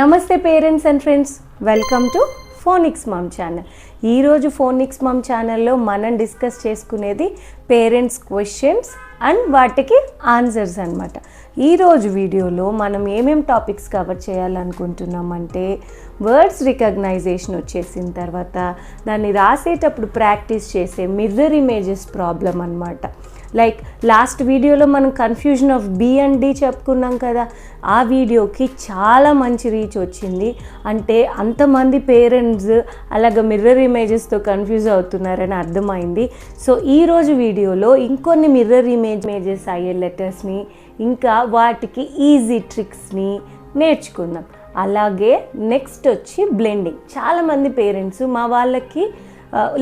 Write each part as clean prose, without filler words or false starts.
నమస్తే parents and friends, welcome to phonics mum channel. ఈరోజు phonics mum ఛానల్లో మనం డిస్కస్ చేసుకునేది పేరెంట్స్ క్వశ్చన్స్ అండ్ వాటికి ఆన్సర్స్ అనమాట. ఈరోజు వీడియోలో మనం ఏమేం టాపిక్స్ కవర్ చేయాలనుకుంటున్నామంటే, వర్డ్స్ రికగ్నైజేషన్ వచ్చేసిన తర్వాత దాన్ని రాసేటప్పుడు ప్రాక్టీస్ చేసే మిర్రర్ ఇమేజెస్ ప్రాబ్లం అనమాట. లైక్ లాస్ట్ వీడియోలో మనం confusion of B and D చెప్పుకున్నాం కదా, ఆ వీడియోకి చాలా మంచి రీచ్ వచ్చింది. అంటే అంతమంది పేరెంట్స్ అలాగ మిర్రర్ ఇమేజెస్తో కన్ఫ్యూజ్ అవుతున్నారని అర్థమైంది. సో ఈరోజు వీడియోలో ఇంకొన్ని మిర్రర్ ఇమేజెస్ అయ్యే లెటర్స్ని ఇంకా వాటికి ఈజీ ట్రిక్స్ని నేర్చుకుందాం. అలాగే నెక్స్ట్ వచ్చి బ్లెండింగ్. చాలామంది పేరెంట్స్ మా వాళ్ళకి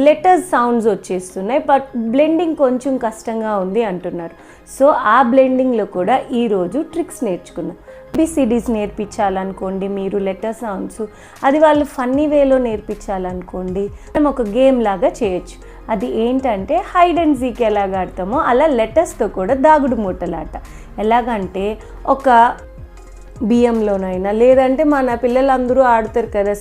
లెటర్స్ సౌండ్స్ వచ్చేస్తున్నాయి, బట్ బ్లెండింగ్ కొంచెం కష్టంగా ఉంది అంటున్నారు. సో ఆ బ్లెండింగ్లో కూడా ఈరోజు ట్రిక్స్ నేర్చుకుందాం. ABCDs నేర్పించాలనుకోండి మీరు, లెటర్ సౌండ్స్ అది వాళ్ళు ఫన్నీ వేలో నేర్పించాలనుకోండి మనం ఒక గేమ్ లాగా చేయొచ్చు. అది ఏంటంటే హైడ్ అండ్ సీక్ ఎలాగ ఆడతామో అలా లెటర్స్తో కూడా దాగుడు మూటలాట. ఎలాగంటే ఒక బియ్యంలోనైనా, లేదంటే మన పిల్లలందరూ ఆడుతారు కదా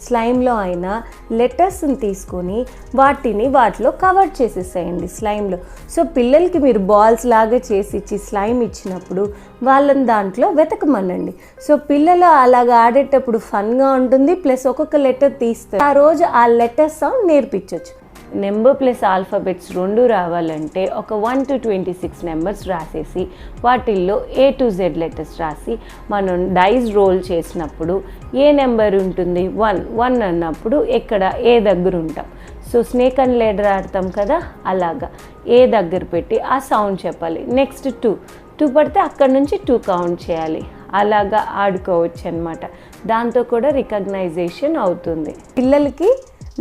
స్లైమ్లో అయినా లెటర్స్ని తీసుకొని వాటిలో కవర్ చేసేసేయండి స్లైమ్లో. సో పిల్లలకి మీరు బాల్స్ లాగా చేసి ఇచ్చి స్లైమ్ ఇచ్చినప్పుడు వాళ్ళని దాంట్లో వెతకమనండి. సో పిల్లలు అలాగ ఆడేటప్పుడు ఫన్గా ఉంటుంది, ప్లస్ ఒక్కొక్క లెటర్ తీస్తారు. ఆ రోజు ఆ లెటర్ సౌండ్ నేర్పించవచ్చు. నెంబర్ ప్లస్ ఆల్ఫాబెట్స్ రెండు రావాలంటే ఒక 1 to 26 నెంబర్స్ రాసేసి వాటిల్లో A to Z లెటర్స్ రాసి మనం డైస్ రోల్ చేసినప్పుడు ఏ నెంబర్ ఉంటుంది 1 అన్నప్పుడు ఎక్కడ ఏ దగ్గర ఉంటాం. సో స్నేక్ అండ్ లేడర్ ఆడతాం కదా, అలాగా ఏ దగ్గర పెట్టి ఆ సౌండ్ చెప్పాలి. నెక్స్ట్ 2 పడితే అక్కడ నుంచి 2 కౌంట్ చేయాలి. అలాగా ఆడుకోవచ్చు అనమాట. దాంతో కూడా రికగ్నైజేషన్ అవుతుంది. పిల్లలకి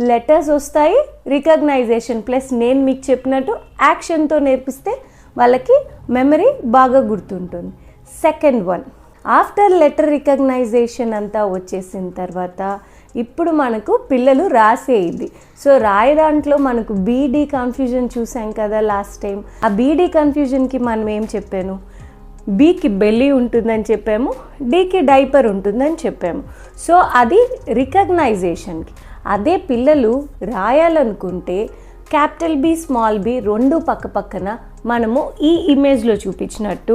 లెటర్స్ వస్తాయి, రికగ్నైజేషన్ ప్లస్ నేను మీకు చెప్పినట్టు యాక్షన్తో నేర్పిస్తే వాళ్ళకి మెమరీ బాగా గుర్తుంటుంది. Second one, after letter recognition అంతా వచ్చేసిన తర్వాత ఇప్పుడు మనకు పిల్లలు రాసేది. సో రాయ దాంట్లో మనకు బీడీ కన్ఫ్యూజన్ చూసాం కదా లాస్ట్ టైం. ఆ బీడీ కన్ఫ్యూజన్కి మనం ఏం చెప్పాను, బీకి బెల్లి ఉంటుందని చెప్పాము, డీకి డైపర్ ఉంటుందని చెప్పాము. సో అది రికగ్నైజేషన్కి. అదే పిల్లలు రాయాలనుకుంటే క్యాపిటల్ బి స్మాల్ బి రెండు పక్క పక్కన మనము ఈ ఇమేజ్లో చూపించినట్టు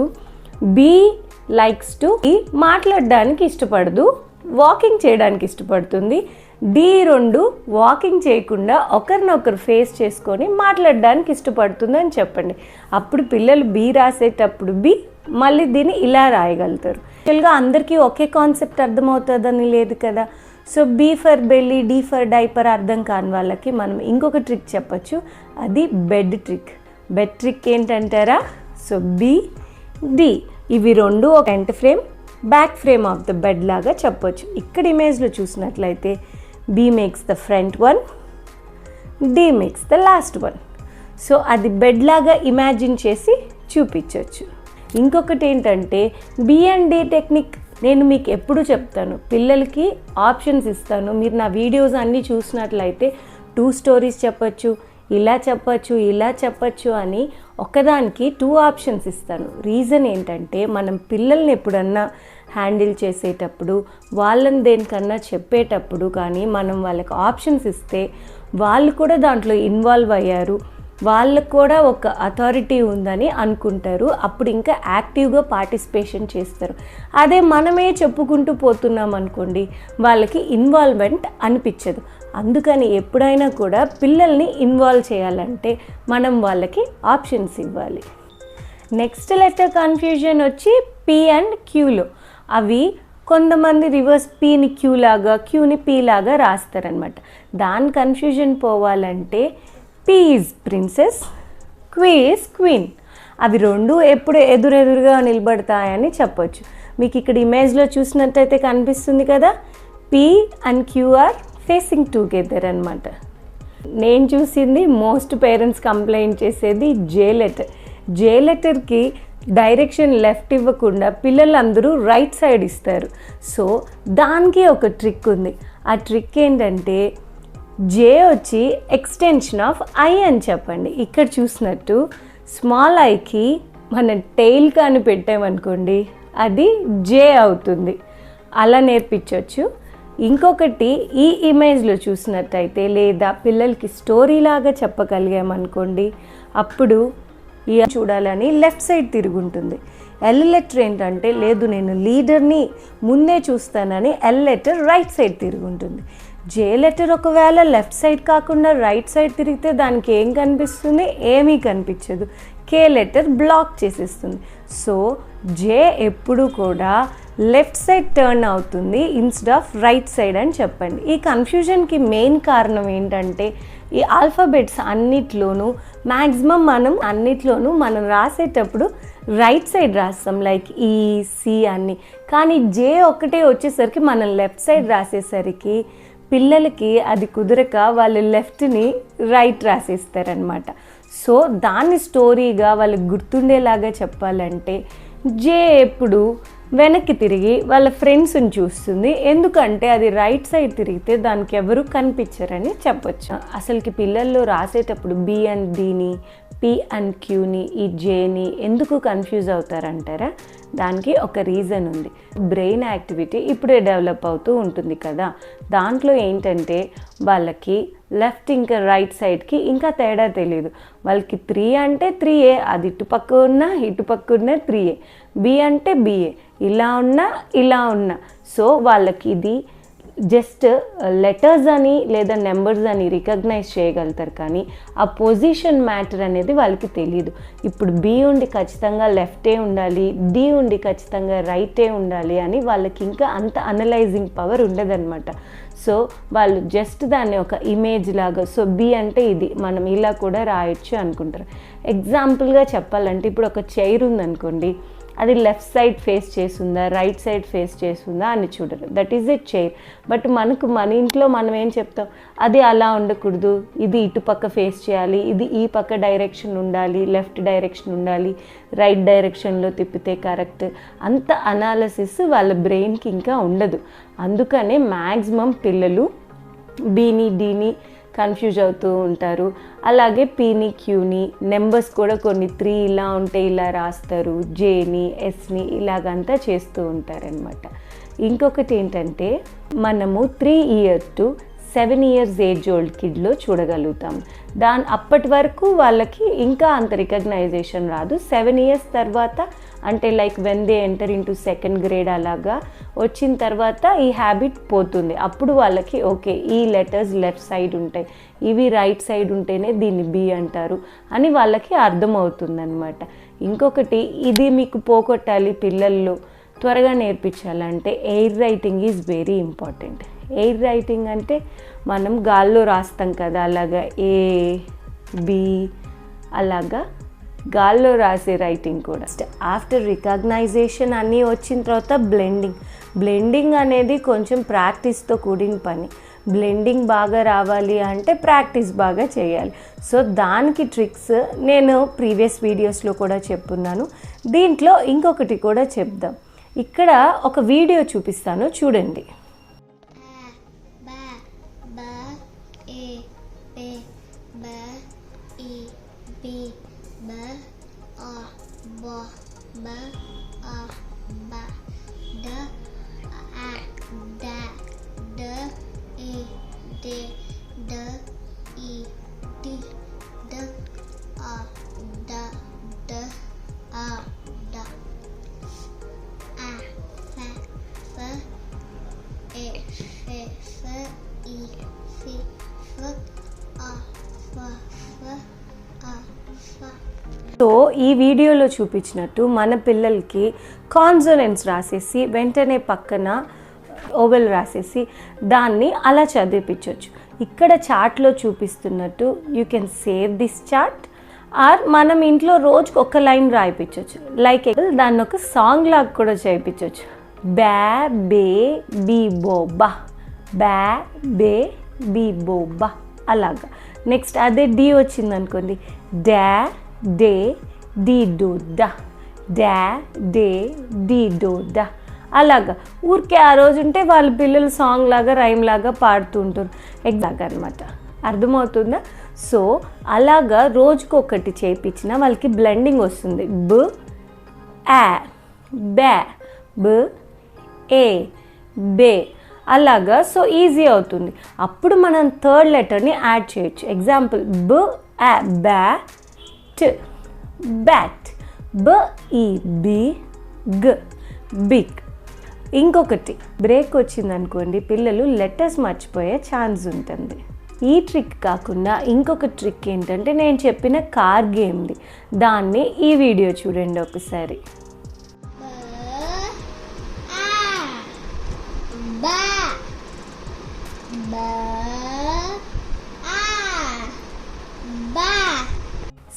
బి లైక్స్ టు మాట్లాడడానికి ఇష్టపడదు, వాకింగ్ చేయడానికి ఇష్టపడుతుంది. డి రెండు వాకింగ్ చేయకుండా ఒకరినొకరు ఫేస్ చేసుకొని మాట్లాడడానికి ఇష్టపడుతుంది అని చెప్పండి. అప్పుడు పిల్లలు బి రాసేటప్పుడు బి మళ్ళీ దీన్ని ఇలా రాయగలుగుతారు. యాక్చువల్గా అందరికీ ఒకే కాన్సెప్ట్ అర్థమవుతుందని లేదు కదా. So B for belly, D for diaper అర్థం కాని వాళ్ళకి మనం ఇంకొక ట్రిక్ చెప్పచ్చు. అది బెడ్ ట్రిక్. బెడ్ ట్రిక్ ఏంటంటారా, సో బి డి ఇవి రెండు ఒక front frame back frame of the bed లాగా చెప్పొచ్చు. ఇక్కడ ఇమేజ్లో చూసినట్లయితే B makes the front one, D makes the last one. So అది బెడ్ లాగా ఇమాజిన్ చేసి చూపించవచ్చు. ఇంకొకటి ఏంటంటే బి అండ్ డి టెక్నిక్ నేను మీకు ఎప్పుడు చెప్తాను, పిల్లలకి ఆప్షన్స్ ఇస్తాను. మీరు నా వీడియోస్ అన్నీ చూసినట్లయితే 2 స్టోరీస్ చెప్పచ్చు, ఇలా చెప్పచ్చు, ఇలా చెప్పచ్చు అని ఒకదానికి 2 ఆప్షన్స్ ఇస్తాను. రీజన్ ఏంటంటే మనం పిల్లల్ని ఎప్పుడన్నా హ్యాండిల్ చేసేటప్పుడు, వాళ్ళని దేనికన్నా చెప్పేటప్పుడు కానీ మనం వాళ్ళకి ఆప్షన్స్ ఇస్తే వాళ్ళు కూడా దాంట్లో ఇన్వాల్వ్ అయ్యారు, వాళ్ళకు కూడా ఒక అథారిటీ ఉందని అనుకుంటారు. అప్పుడు ఇంకా యాక్టివ్గా పార్టిసిపేషన్ చేస్తారు. అదే మనమే చెప్పుకుంటూ పోతున్నాం అనుకోండి, వాళ్ళకి ఇన్వాల్వ్మెంట్ అనిపించదు. అందుకని ఎప్పుడైనా కూడా పిల్లల్ని ఇన్వాల్వ్ చేయాలంటే మనం వాళ్ళకి ఆప్షన్స్ ఇవ్వాలి. నెక్స్ట్ లెటర్ కన్ఫ్యూజన్ వచ్చి పి అండ్ క్యూలో. అవి కొంతమంది రివర్స్ పీని క్యూ లాగా, క్యూని పీ లాగా రాస్తారనమాట. దాని కన్ఫ్యూజన్ పోవాలంటే P is princess, Q is queen. అవి రెండు ఎప్పుడు ఎదురెదురుగా నిలబడతాయని చెప్పొచ్చు. మీకు ఇక్కడ ఇమేజ్లో చూసినట్టయితే కనిపిస్తుంది కదా, P and Q are facing together అనమాట. నేను చూసింది మోస్ట్ పేరెంట్స్ కంప్లైంట్ చేసేది జే లెటర్. జే లెటర్కి డైరెక్షన్ లెఫ్ట్ ఇవ్వకుండా పిల్లలందరూ రైట్ సైడ్ ఇస్తారు. సో దానికి ఒక ట్రిక్ ఉంది. ఆ ట్రిక్ ఏంటంటే జే వచ్చి ఎక్స్టెన్షన్ ఆఫ్ ఐ అని చెప్పండి. ఇక్కడ చూసినట్టు స్మాల్ ఐకి మన టెయిల్ కానీ పెట్టామనుకోండి అది జే అవుతుంది. అలా నేర్పించవచ్చు. ఇంకొకటి ఈ ఇమేజ్లో చూసినట్టయితే లేదా పిల్లలకి స్టోరీ లాగా చెప్పగలిగామనుకోండి, అప్పుడు ఈ చూడాలని లెఫ్ట్ సైడ్ తిరుగుంటుంది. ఎల్ లెటర్ ఏంటంటే లేదు నేను లీడర్ని ముందే చూస్తానని ఎల్ లెటర్ రైట్ సైడ్ తిరుగుంటుంది. జే లెటర్ ఒకవేళ లెఫ్ట్ సైడ్ కాకుండా రైట్ సైడ్ తిరిగితే దానికి ఏం కనిపిస్తుంది? ఏమీ కనిపించదు. కే లెటర్ బ్లాక్ చేసేస్తుంది. సో జే ఎప్పుడు కూడా లెఫ్ట్ సైడ్ టర్న్ అవుతుంది ఇన్స్టెడ్ ఆఫ్ రైట్ సైడ్ అని చెప్పండి. ఈ కన్ఫ్యూజన్కి మెయిన్ కారణం ఏంటంటే ఈ ఆల్ఫాబెట్స్ అన్నిట్లోనూ మ్యాక్సిమం మనం రాసేటప్పుడు రైట్ సైడ్ రాస్తాం, లైక్ ఈ సి అన్ని. కానీ జే ఒక్కటే వచ్చేసరికి మనం లెఫ్ట్ సైడ్ రాసేసరికి పిల్లలకి అది కుదరక వాళ్ళు లెఫ్ట్ని రైట్ రాసేస్తారనమాట. సో దాన్ని స్టోరీగా వాళ్ళకి గుర్తుండేలాగా చెప్పాలంటే జే ఎప్పుడు వెనక్కి తిరిగి వాళ్ళ ఫ్రెండ్స్ని చూస్తుంది, ఎందుకంటే అది రైట్ సైడ్ తిరిగితే దానికి ఎవరు కనిపించరని చెప్పొచ్చు. అసలుకి పిల్లల్లో రాసేటప్పుడు బి అండ్ డిని, పి అండ్ క్యూని, ఈ జేని ఎందుకు కన్ఫ్యూజ్ అవుతారంటారా? దానికి ఒక రీజన్ ఉంది. బ్రెయిన్ యాక్టివిటీ ఇప్పుడే డెవలప్ అవుతూ ఉంటుంది కదా, దాంట్లో ఏంటంటే వాళ్ళకి లెఫ్ట్ ఇంకా రైట్ సైడ్కి ఇంకా తేడా తెలియదు. వాళ్ళకి 3 అంటే 3A, అది ఇటుపక్క ఉన్నా 3A, బి అంటే బిఏ, ఇలా ఉన్నా. సో వాళ్ళకి ఇది జస్ట్ లెటర్స్ అని లేదా నెంబర్స్ అని రికగ్నైజ్ చేయగలుగుతారు, కానీ ఆ పొజిషన్ మ్యాటర్ అనేది వాళ్ళకి తెలియదు. ఇప్పుడు బి ఉండి ఖచ్చితంగా లెఫ్టే ఉండాలి, డి ఉండి ఖచ్చితంగా రైటే ఉండాలి అని వాళ్ళకి ఇంకా అంత అనలైజింగ్ పవర్ ఉండదన్నమాట. సో వాళ్ళు జస్ట్ దాన్ని ఒక ఇమేజ్ లాగా, సో బి అంటే ఇది మనం ఇలా కూడా రాయొచ్చు అనుకుంటారు. ఎగ్జాంపుల్గా చెప్పాలంటే ఇప్పుడు ఒక చైర్ ఉందనుకోండి, అది లెఫ్ట్ సైడ్ ఫేస్ చేస్తుందా రైట్ సైడ్ ఫేస్ చేస్తుందా అని చూడరు, that is a chair. But మన ఇంట్లో మనం ఏం చెప్తాం, అది అలా ఉండకూడదు, ఇది ఇటుపక్క ఫేస్ చేయాలి, ఇది ఈ పక్క డైరెక్షన్ ఉండాలి, లెఫ్ట్ డైరెక్షన్ ఉండాలి, రైట్ డైరెక్షన్లో తిప్పితే కరెక్ట్. అంత అనాలసిస్ వాళ్ళ బ్రెయిన్కి ఇంకా ఉండదు. అందుకనే మ్యాక్సిమం పిల్లలు బీని డీని కన్ఫ్యూజ్ అవుతూ ఉంటారు. అలాగే పీని క్యూని, నెంబర్స్ కూడా కొన్ని 3 ఇలా ఉంటే ఇలా రాస్తారు, జేని ఎస్ని ఇలాగంతా చేస్తూ ఉంటారనమాట. ఇంకొకటి ఏంటంటే మనము 3 years to 7 years age old కిడ్లో చూడగలుగుతాం. అప్పటి వరకు వాళ్ళకి ఇంకా అంత రికగ్నైజేషన్ రాదు. 7 years తర్వాత అంటే like when they enter into 2nd grade అలాగా వచ్చిన తర్వాత ఈ హ్యాబిట్ పోతుంది. అప్పుడు వాళ్ళకి ఓకే ఈ లెటర్స్ లెఫ్ట్ సైడ్ ఉంటాయి, ఇవి రైట్ సైడ్ ఉంటేనే దీన్ని బి అంటారు అని వాళ్ళకి అర్థమవుతుందన్నమాట. ఇంకొకటి ఇది మీకు పోగొట్టాలి పిల్లల్లో త్వరగా నేర్పించాలంటే air writing is very important. Air writing అంటే మనం గాల్లో రాస్తాం కదా, అలాగా ఏ బి అలాగా గాల్లో రాసే రైటింగ్ కూడా. ఆఫ్టర్ రికగ్నైజేషన్ అన్నీ వచ్చిన తర్వాత బ్లెండింగ్ అనేది కొంచెం ప్రాక్టీస్తో కూడిన పని. బ్లెండింగ్ బాగా రావాలి అంటే ప్రాక్టీస్ బాగా చేయాలి. సో దానికి ట్రిక్స్ నేను ప్రీవియస్ వీడియోస్లో కూడా చెప్పున్నాను. దీంట్లో ఇంకొకటి కూడా చెప్దాం. ఇక్కడ ఒక వీడియో చూపిస్తాను చూడండి. సో ఈ వీడియోలో చూపించినట్టు మన పిల్లలకి కాన్సోనెంట్స్ రాసేసి వెంటనే పక్కన ఓవెల్ రాసేసి దాన్ని అలా చదివిపించవచ్చు. ఇక్కడ చార్ట్లో చూపిస్తున్నట్టు you can save this chart or మనం ఇంట్లో రోజుకి ఒక లైన్ రాయిపించవచ్చు. లైక్ దాన్ని ఒక సాంగ్ లాగా కూడా చేయించవచ్చు. బ్యా బే బీ బో బా, బ్యా బే బీ బో బా అలాగా. నెక్స్ట్ అదే డి వచ్చిందనుకోండి, డా డే డి డో డా, డా డే డి డో డా అలాగా. ఊరికే ఆ రోజు ఉంటే వాళ్ళ పిల్లలు సాంగ్ లాగా రైమ్ లాగా పాడుతూ ఉంటారు ఎగ్జాక్ట్ అనమాట. అర్థమవుతుందా? సో అలాగా రోజుకొకటి చేయించిన వాళ్ళకి బ్లెండింగ్ వస్తుంది. బ, ఆ, బ్యా, బ, ఏ, బే, అలాగా. సో ఈజీ అవుతుంది. అప్పుడు మనం థర్డ్ లెటర్ని యాడ్ చేయొచ్చు. ఎగ్జాంపుల్ బ, బ్యాట్, బ్యాట్, బ, ఈ, బి, గ, బిగ్. ఇంకొకటి బ్రేక్ వచ్చిందనుకోండి, పిల్లలు లెటర్స్ మర్చిపోయే ఛాన్స్ ఉంటుంది. ఈ ట్రిక్ కాకుండా ఇంకొక ట్రిక్ ఏంటంటే నేను చెప్పిన కార్ గేమ్ది, దాన్ని ఈ వీడియో చూడండి ఒకసారి.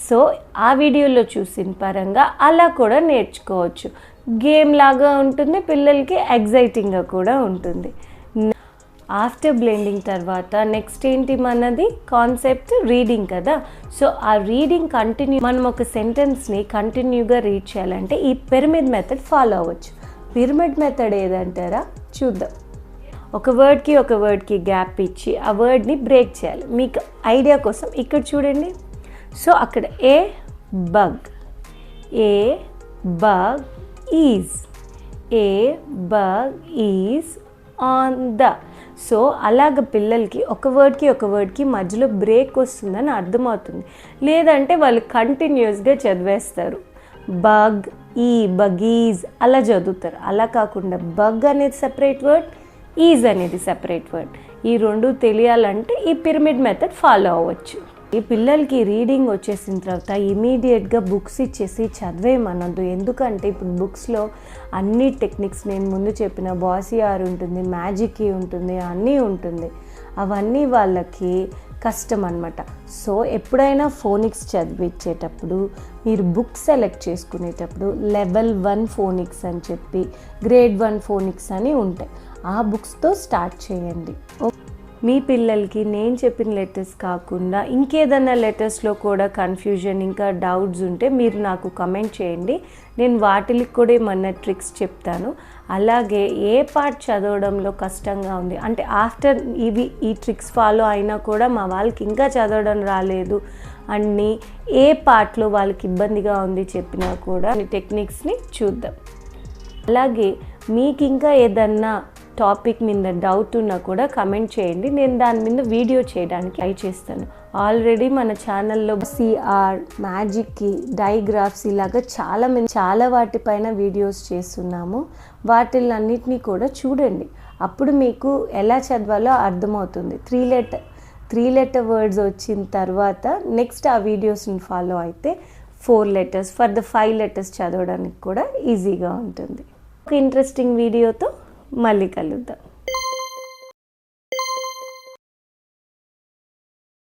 సో ఆ వీడియోలో చూసిన పరంగా అలా కూడా నేర్చుకోవచ్చు. గేమ్ లాగా ఉంటుంది, పిల్లలకి ఎగ్జైటింగ్గా కూడా ఉంటుంది. ఆఫ్టర్ బ్లెండింగ్ తర్వాత నెక్స్ట్ ఏంటి మనది కాన్సెప్ట్ రీడింగ్ కదా. సో ఆ రీడింగ్ కంటిన్యూ, మనం ఒక సెంటెన్స్ని కంటిన్యూగా రీడ్ చేయాలంటే ఈ పిరమిడ్ మెథడ్ ఫాలో అవ్వచ్చు. పిరమిడ్ మెథడ్ ఏదంటారా చూద్దాం. ఒక వర్డ్కి గ్యాప్ ఇచ్చి ఆ వర్డ్ని బ్రేక్ చేయాలి. మీకు ఐడియా కోసం ఇక్కడ చూడండి. సో అక్కడ a bug, a bug is, a bug is on the. So అలాగ పిల్లలకి ఒక వర్డ్కి మధ్యలో బ్రేక్ వస్తుందని అర్థమవుతుంది. లేదంటే వాళ్ళు కంటిన్యూస్గా చదివేస్తారు. బగ్, ఈ, బగీజ్ అలా చదువుతారు. అలా కాకుండా బగ్ అనేది సెపరేట్ వర్డ్, ఈజ్ అనేది సెపరేట్ వర్డ్. ఈ రెండు తెలియాలంటే ఈ పిరమిడ్ మెథడ్ ఫాలో అవ్వచ్చు. ఈ పిల్లలకి రీడింగ్ వచ్చేసిన తర్వాత ఇమీడియట్గా బుక్స్ ఇచ్చేసి చదివేయమనొద్దు. ఎందుకంటే ఇప్పుడు బుక్స్లో అన్ని టెక్నిక్స్, నేను ముందు చెప్పిన బాసీ ఆర్ ఉంటుంది, మ్యాజిక్ కీ ఉంటుంది, అన్నీ ఉంటుంది. అవన్నీ వాళ్ళకి కష్టం అనమాట. సో ఎప్పుడైనా ఫోనిక్స్ చదివించేటప్పుడు మీరు బుక్ సెలెక్ట్ చేసుకునేటప్పుడు లెవెల్ 1 ఫోనిక్స్ అని చెప్పి గ్రేడ్ 1 ఫోనిక్స్ అని ఉంటాయి. ఆ బుక్స్తో స్టార్ట్ చేయండి. మీ పిల్లలకి నేను చెప్పిన లెటర్స్ కాకుండా ఇంకేదన్నా లెటర్స్లో కూడా కన్ఫ్యూజన్, ఇంకా డౌట్స్ ఉంటే మీరు నాకు కమెంట్ చేయండి. నేను వాటికి కూడా ఏమన్నా ట్రిక్స్ చెప్తాను. అలాగే ఏ పార్ట్ చదవడంలో కష్టంగా ఉంది అంటే ఆఫ్టర్ ఈ ట్రిక్స్ ఫాలో అయినా కూడా మా వాళ్ళకి ఇంకా చదవడం రాలేదు అని ఏ పార్ట్లో వాళ్ళకి ఇబ్బందిగా ఉంది చెప్పినా కూడా టెక్నిక్స్ని చూద్దాం. అలాగే మీకు ఇంకా ఏదన్నా టాపిక్ మీద డౌట్ ఉన్నా కూడా కమెంట్ చేయండి. నేను దాని మీద వీడియో చేయడానికి ట్రై చేస్తాను. ఆల్రెడీ మన ఛానల్లో సిఆర్, మ్యాజిక్ కీ, డైగ్రాఫ్స్ ఇలాగా చాలా వాటిపైన వీడియోస్ చేస్తున్నాము. వాటిలన్నిటినీ కూడా చూడండి. అప్పుడు మీకు ఎలా చదవాలో అర్థమవుతుంది. త్రీ లెటర్ వర్డ్స్ వచ్చిన తర్వాత నెక్స్ట్ ఆ వీడియోస్ని ఫాలో అయితే 4 letters ఫర్ ద 5 letters చదవడానికి కూడా ఈజీగా ఉంటుంది. ఒక ఇంట్రెస్టింగ్ వీడియోతో మళ్ళీ కలుద్దాం.